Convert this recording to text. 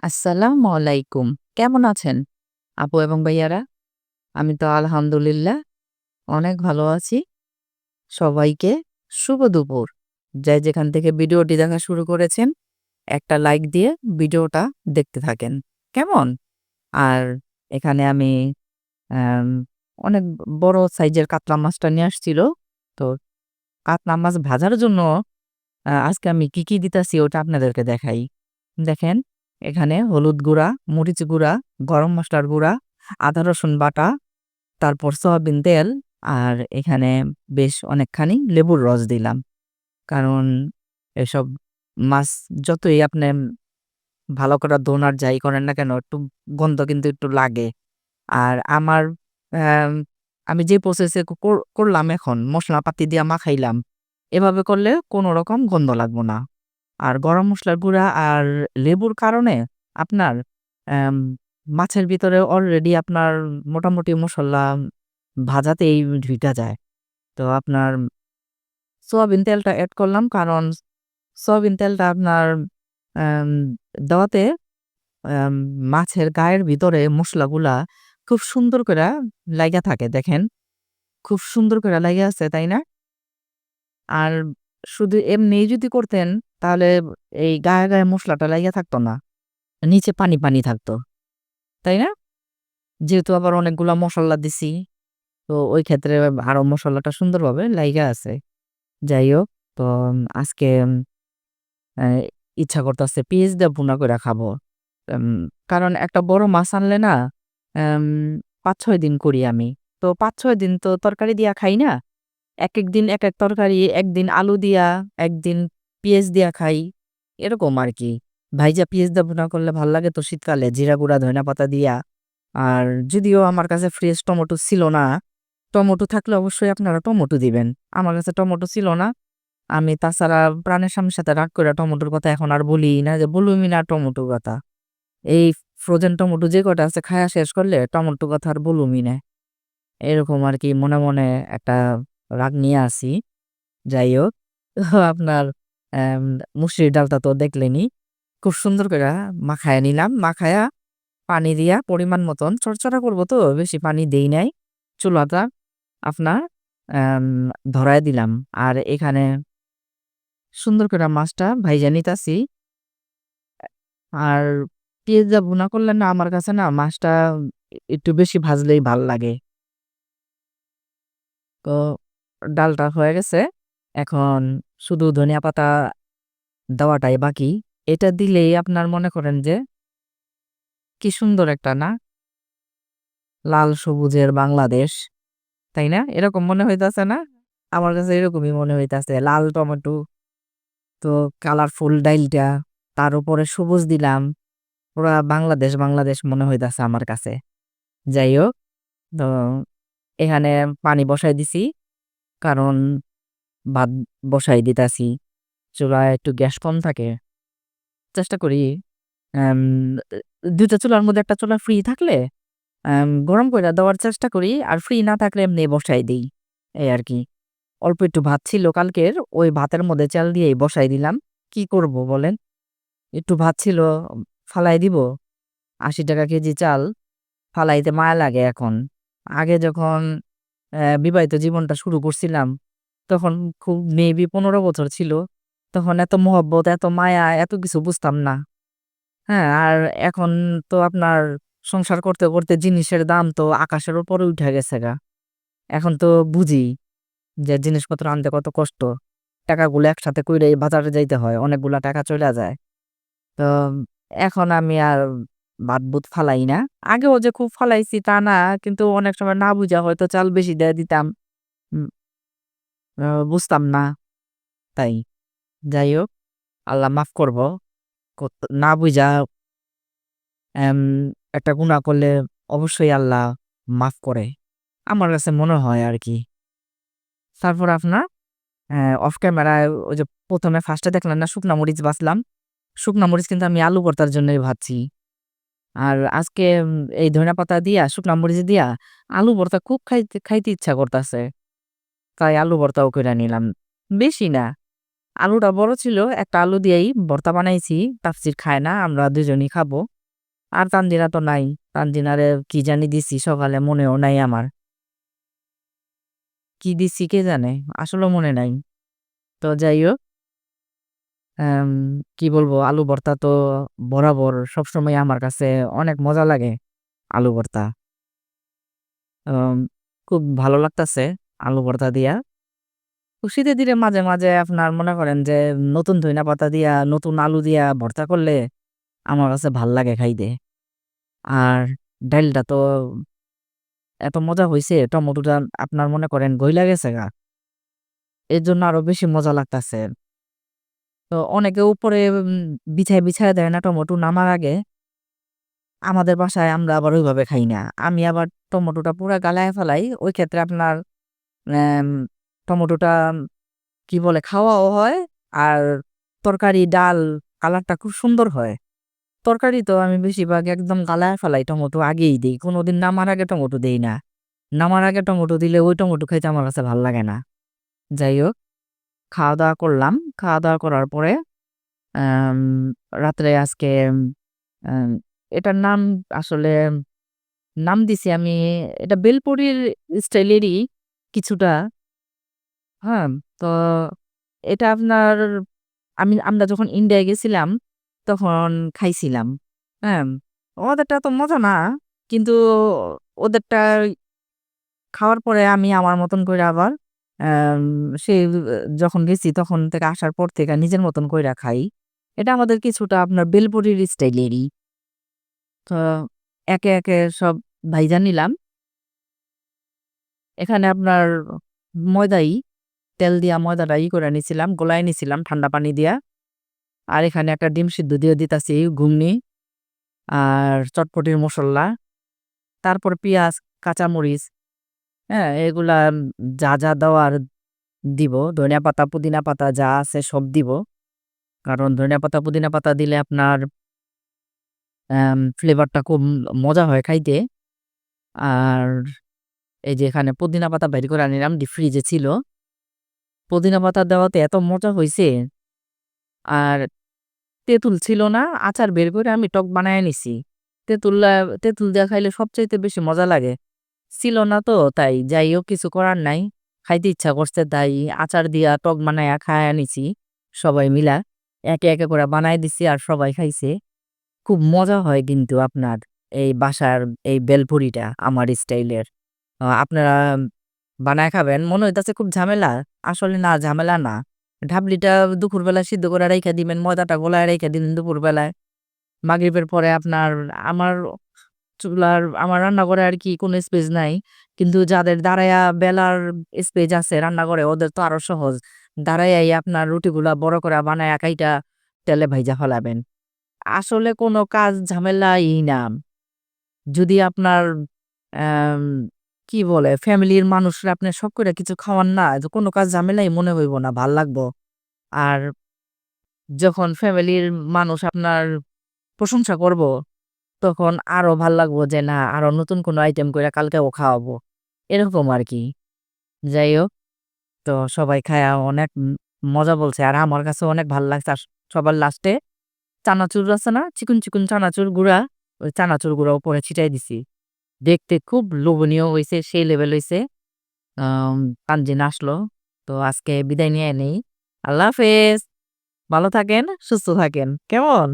আসসালামু আলাইকুম। কেমন আছেন আপু এবং ভাইয়ারা? আমি তো আলহামদুলিল্লাহ অনেক ভালো আছি। সবাইকে শুভ দুপুর। যে যেখান থেকে ভিডিওটি দেখা শুরু করেছেন, একটা লাইক দিয়ে ভিডিওটা দেখতে থাকেন। কেমন? আর এখানে আমি অ্যাম অনেক বড় সাইজের কাতলা মাছটা নিয়ে আসছিল। তো কাতলা মাছ ভাজার জন্য আজকে আমি কি দিতাছি ওটা আপনাদেরকে দেখাই। দেখেন, এখানে হলুদ গুঁড়া, মরিচ গুঁড়া, গরম মসলার গুঁড়া, আদা রসুন বাটা, তারপর সয়াবিন তেল আর এখানে বেশ অনেকখানি লেবুর রস দিলাম। কারণ এসব মাছ যতই আপনি ভালো করে ধোন আর যাই করেন না কেন একটু গন্ধ কিন্তু একটু লাগে। আর আমার অ্যাম আমি যে প্রসেসে করলাম এখন মসলাপাতি দিয়া মাখাইলাম, এভাবে করলে কোনো রকম গন্ধ লাগবো না। আর গরম মসলার গুঁড়া আর লেবুর কারণে আপনার অ্যাম মাছের ভিতরে অলরেডি আপনার মোটামুটি মসল্লা ভাজাতেই ঢুইকা যায়। তো আপনার সোয়াবিন তেলটা এড করলাম কারণ সোয়াবিন তেলটা আপনার অ্যাম দেওয়াতে অ্যাম মাছের গায়ের ভিতরে মসলাগুলা খুব সুন্দর কইরা লাইগা থাকে দেখেন। খুব সুন্দর কইরা লাইগা আছে, তাই না? আর শুধু এমনিই যদি করতেন তাহলে এই গায়ে মসলাটা লাইগা থাকতো না। নিচে পানি থাকতো। তাই না? যেহেতু আবার অনেকগুলা মসল্লা দিছি, তো ওই ক্ষেত্রে আরো মসল্লাটা সুন্দরভাবে লাইগা আছে। যাই হোক, তো আজকে অ্যা ইচ্ছা করতাছে পেঁয়াজ দিয়ে ভুনা কইরা খাবো। এম কারণ একটা বড় মাছ আনলে না এম ৫-৬ দিন করি আমি। তো ৫-৬ দিন তো তরকারি দিয়া খাই না। একেক দিন একেক তরকারি, একদিন আলু দিয়া, একদিন পেঁয়াজ দিয়া খাই। এরকম আরকি। ভাইজা পেঁয়াজ দিয়ে ভুনা করলে ভাল লাগে তো শীতকালে জিরা গুঁড়া, ধইনা পাতা দিয়া। আর যদিও আমার কাছে ফ্রেশ টমেটো ছিল না, টমেটো থাকলে অবশ্যই আপনারা টমেটো দিবেন। আমার কাছে টমেটো ছিল না। আমি তাছাড়া প্রাণের স্বামীর সাথে রাগ কইরা টমেটোর কথা এখন আর বলিই না যে বলুমই না টমেটোর কথা। এই ফ্রোজেন টমেটো যে কটা আছে খায়া শেষ করলে টমেটোর কথা আর বলুমই না। এরকম আরকি মনে একটা রাগ নিয়ে আছি। যাই হোক, আপনার অ্যাম মুসুরির ডালটা তো দেখলেনই। খুব সুন্দর কইরা মাখায়া নিলাম। মাখায়া পানি দিয়া পরিমাণ মতন চড়চড়া করব তো বেশি পানি দেই নাই। চুলাটা আপনার অ্যাম ধরায় দিলাম। আর এখানে সুন্দর কইরা মাছটা ভাইজা নিতাছি। আর পেঁয়াজ দিয়া ভুনা করলে না আমার কাছে না মাছটা একটু বেশি ভাজলেই ভাল লাগে। তো ডালটা হয়ে গেছে। এখন শুধু ধনিয়া পাতা দেওয়াটাই বাকি। এটা দিলেই আপনার মনে করেন যে কি সুন্দর একটা না? লাল সবুজের বাংলাদেশ, তাই না? এরকম মনে হইতাছে না? আমার কাছে এরকমই মনে হইতাছে। লাল টমেটো, তো কালারফুল ডাইলটা, তার উপরে সবুজ দিলাম। পুরা বাংলাদেশ মনে হইতাছে আমার কাছে। যাই হোক, তো এখানে পানি বসায় দিছি। কারণ ভাত বসায় দিতাছি। চুলায় একটু গ্যাস কম থাকে। চেষ্টা করি অ্যাম ২ টা চুলার মধ্যে একটা চুলা ফ্রি থাকলে গরম কইরা দেওয়ার চেষ্টা করি। আর ফ্রি না থাকলে এমনি বসায় দেই। এই আরকি। অল্প একটু ভাত ছিল কালকের, ওই ভাতের মধ্যে চাল দিয়েই বসায় দিলাম। কি করব বলেন? একটু ভাত ছিল, ফালায় দিব? ৳৮০ কেজি চাল, ফালাইতে মায়া লাগে এখন। আগে যখন বিবাহিত জীবনটা শুরু করছিলাম, তখন খুব মেবি ১৫ বছর ছিল। তখন এত মহব্বত, এত মায়া, এত কিছু বুঝতাম না। হ্যাঁ? আর এখন তো আপনার সংসার করতে জিনিসের দাম তো আকাশের উপরে উইঠা গেছেগা। এখন তো বুঝি যে জিনিসপত্র আনতে কত কষ্ট। টাকাগুলো একসাথে কইরে বাজারে যাইতে হয়। অনেকগুলা টাকা চইলা যায়। তো এখন আমি আর ভাত-ভুত ফালাই না। আগেও যে খুব ফালাইছি তা না। কিন্তু অনেক সময় না বুঝা হয়তো চাল বেশি দিয়ে দিতাম। উম বুঝতাম না তাই। যাই হোক, আল্লাহ মাফ করব। না বুইঝা এম একটা গুনাহ করলে অবশ্যই আল্লাহ মাফ করে। আমার কাছে মনে হয় আরকি। তারপর আপনার অফ ক্যামেরায় ওই যে ১ম এ ফার্স্ট এ দেখলেন না শুকনা মরিচ বাছলাম। শুকনা মরিচ কিন্তু আমি আলু ভর্তার জন্যই ভাজছি। আর আজকে এই ধইনা পাতা দিয়া, শুকনা মরিচ দিয়া আলু ভর্তা খুব খাইতে ইচ্ছা করতাছে। তাই আলু ভর্তাও কইরা নিলাম। বেশি না। আলুটা বড় ছিল, একটা আলু দিয়েই ভর্তা বানাইছি। তাফসীর খায় না, আমরা দুজনই খাবো। আর তানজিনা তো নাই। তানজিনারে কি জানি দিছি সকালে, মনেও নাই আমার। কি দিছি কে জানে? আসলেও মনে নাই। তো যাই হোক, আম কি বলবো, আলু ভর্তা তো বরাবর সবসময় আমার কাছে অনেক মজা লাগে আলু ভর্তা। আম খুব ভালো লাগতাছে আলু ভর্তা দিয়া। তো শীতের দিনে মাঝে, মাঝে আপনার মনে করেন যে নতুন ধইনা পাতা দিয়া, নতুন আলু দিয়া ভর্তা করলে আমার কাছে ভাল লাগে খাইতে। আর ডাইলটা তো এত মজা হইছে, টমেটোটা আপনার মনে করেন গইলা গেছে গা। এর জন্য আরো বেশি মজা লাগতাছে। তো অনেকে উপরে বিছায়, বিছায় দেয় না টমেটো নামার আগে। আমাদের বাসায় আমরা আবার ওইভাবে খাই না। আমি আবার টমেটোটা পুরা গালায় ফেলাই। ওই ক্ষেত্রে আপনার অ্যাম টমেটোটা কি বলে খাওয়াও হয়, আর তরকারি, ডাল কালারটা খুব সুন্দর হয়। তরকারি তো আমি বেশিরভাগ একদম গালায় ফেলাই, টমেটো আগেই দেই। কোনদিন নামার আগে টমেটো দেই না। নামার আগে টমেটো দিলে ওই টমেটো খাইতে আমার কাছে ভাল লাগে না। যাই হোক, খাওয়া-দাওয়া করলাম। খাওয়া-দাওয়া করার পরে আম রাত্রে আজকে আম এটার নাম আসলে নাম দিছি আমি, এটা বেলপুরির স্টাইলেরই কিছুটা। হ্যাঁ? তো এটা আপনার আমরা যখন ইন্ডিয়ায় গেছিলাম তখন খাইছিলাম। হ্যাঁ? ওদেরটা তো মজা না। কিন্তু ওদেরটা খাওয়ার পরে আমি আমার মতন কইরা আবার অ্যাম সেই যখন গেছি তখন থেকে আসার পর থেকে নিজের মতন কইরা খাই। এটা আমাদের কিছুটা আপনার বেলপুরির স্টাইলেরই। তো একে, একে সব ভাইজা নিলাম। এখানে আপনার ময়দাই, তেল দিয়া ময়দাটা করে নিছিলাম, গোলায় নিছিলাম ঠান্ডা পানি দিয়া। আর এখানে একটা ডিম সিদ্ধ দিয়ে দিতাছি, ঘুগনি আর চটপটির মসল্লা, তারপর পিঁয়াজ, কাঁচামরিচ, হ্যাঁ? এগুলা যা, যা দেওয়ার দিব। ধনিয়া পাতা, পুদিনা পাতা যা আছে সব দিব। কারণ ধনিয়া পাতা, পুদিনা পাতা দিলে আপনার ফ্লেভারটা খুব মজা হয় খাইতে। আর এই যে এখানে পুদিনা পাতা বের করে আনিলাম, ডিপ ফ্রিজে ছিল। পুদিনা পাতা দেওয়াতে এত মজা হইছে। আর তেঁতুল ছিল না, আচার বের করে আমি টক বানায় নিছি। তেঁতুল দিয়া খাইলে সবচাইতে বেশি মজা লাগে। ছিল না তো তাই, যাই হোক কিছু করার নাই। খাইতে ইচ্ছা করছে তাই আচার দিয়া টক বানায়া খায়া নিছি সবাই মিলা। একে, একে করে বানায় দিছি আর সবাই খাইছে। খুব মজা হয় কিন্তু আপনার এই বাসার এই বেলপুরিটা আমার স্টাইলের। আপনারা বানায় খাবেন। মনে হইতাছে খুব ঝামেলা। আসলে না, ঝামেলা না। ঢাবলিটা দুপুরবেলা সিদ্ধ করে রাইখা দিবেন, ময়দাটা গোলায় রাইখা দিলেন দুপুরবেলায়। মাগরিবের পরে আপনার আমার আমার রান্নাঘরে আরকি কোনো স্পেস নাই। কিন্তু যাদের দাঁড়ায়া বেলার স্পেস আছে রান্নাঘরে ওদের তো আরো সহজ। দাঁড়াইয়াই আপনার রুটিগুলা বড় করে বানায়া কাইটা তেলে ভাইজা ফেলাবেন। আসলে কোনো কাজ ঝামেলাই না। যদি আপনার অ্যাম কি বলে ফ্যামিলির মানুষরা আপনি শখ কইরা কিছু খাওয়ান না, যে কোনো কাজ ঝামেলাই মনে হইব না, ভাল লাগবো। আর যখন ফ্যামিলির মানুষ আপনার প্রশংসা করব, তখন আরো ভাল লাগবো যে না আরো নতুন কোনো আইটেম কইরা কালকেও খাওয়াবো। এরকম আরকি। যাই হোক, তো সবাই খায়া অনেক মজা বলছে। আর আমার কাছেও অনেক ভাল লাগছে। আর সবার লাস্টে চানাচুর আছে না? চিকন, চিকন চানাচুর গুঁড়া, ওই চানাচুর গুঁড়া উপরে ছিটাই দিছি। দেখতে খুব লোভনীয় হইছে, সেই লেভেল হইছে। আম তানজিন আসলো। তো আজকে বিদায় নিয়ে নেই। আল্লাহ হাফেজ। ভালো থাকেন, সুস্থ থাকেন। কেমন?